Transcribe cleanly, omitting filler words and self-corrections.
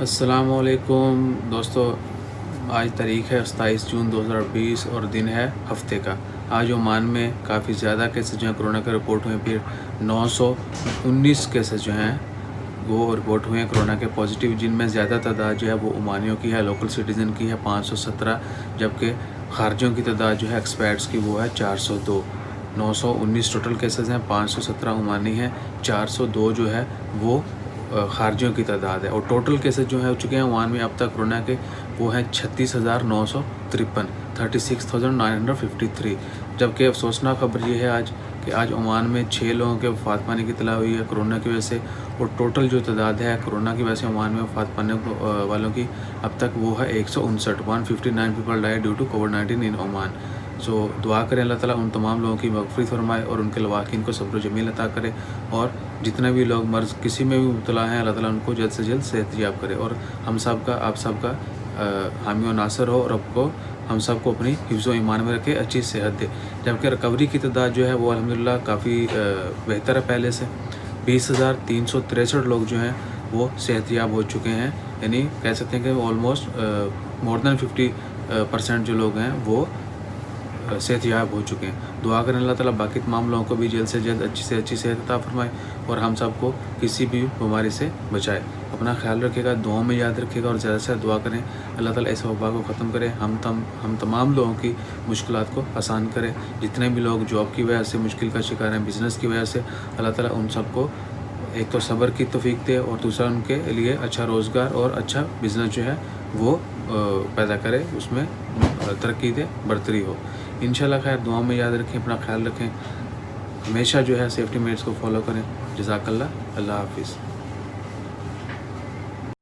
السلام علیکم دوستو، آج تاریخ ہے 27 جون 2020 اور دن ہے ہفتے کا۔ آج عمان میں کافی زیادہ کیسز جو ہیں کرونا کے رپورٹ ہوئے، پھر 919 کیسز جو ہیں وہ رپورٹ ہوئے ہیں کرونا کے پازیٹیو، جن میں زیادہ تعداد جو ہے وہ عمانیوں کی ہے، لوکل سٹیزن کی ہے 517، جبکہ خارجیوں کی تعداد جو ہے ایکسپیٹس کی وہ ہے 402۔ 919 ٹوٹل کیسز ہیں، 517 عمانی ہیں، 402 جو ہے وہ خارجیوں کی تعداد ہے، اور ٹوٹل کیسز جو ہیں ہو چکے ہیں عمان میں اب تک کرونا کے وہ ہیں 36,953، 36,953۔ جبکہ افسوسناک خبر یہ ہے کہ آج عمان میں 6 لوگوں کے وفات پانے کی اطلاع ہوئی ہے کرونا کی وجہ سے، اور ٹوٹل جو تعداد ہے کرونا کی وجہ سے عمان میں وفات پانے والوں کی اب تک وہ ہے 159۔ 159 پیپل ڈائی ڈیو ٹو کووڈ-19 ان عمان۔ سو دعا کریں اللہ تعالیٰ ان تمام لوگوں کی مغفرت فرمائے اور ان کے لواحقین کو صبر و جمیل عطا کرے، اور جتنے بھی لوگ مرض کسی میں بھی مبتلا ہیں اللہ تعالیٰ ان کو جلد سے جلد صحت یاب کرے، اور ہم سب کا آپ سب کا حامی و ناصر ہو، اور اب کو ہم سب کو اپنی حفظ و ایمان میں رکھے، اچھی صحت دے۔ جبکہ ریکوری کی تعداد جو ہے وہ الحمدللہ کافی بہتر ہے پہلے سے، 20,363 لوگ جو ہیں وہ صحت یاب ہو چکے ہیں، یعنی کہہ سکتے ہیں کہ آلموسٹ مور دین 50% جو لوگ ہیں وہ صحت یاب ہو چکے ہیں۔ دعا کریں اللہ تعالیٰ باقی تمام لوگوں کو بھی جلد سے جلد اچھی سے اچھی صحت عطا فرمائے، اور ہم سب کو کسی بھی بیماری سے بچائے۔ اپنا خیال رکھے گا، دعاؤں میں یاد رکھے گا، اور زیادہ سے دعا کریں اللہ تعالیٰ اس وبا کو ختم کرے، ہم تمام لوگوں کی مشکلات کو آسان کرے۔ جتنے بھی لوگ جاب کی وجہ سے مشکل کا شکار ہیں، بزنس کی وجہ سے، اللہ تعالیٰ ان سب کو ایک تو صبر کی توفیق دے، اور دوسرا ان کے لیے اچھا روزگار اور اچھا بزنس جو ہے وہ پیدا کرے، اس میں ترقی دے، برتری ہو انشاءاللہ۔ خیر، دعاؤں میں یاد رکھیں، اپنا خیال رکھیں، ہمیشہ جو ہے سیفٹی میٹس کو فالو کریں۔ جزاک اللہ، اللہ حافظ۔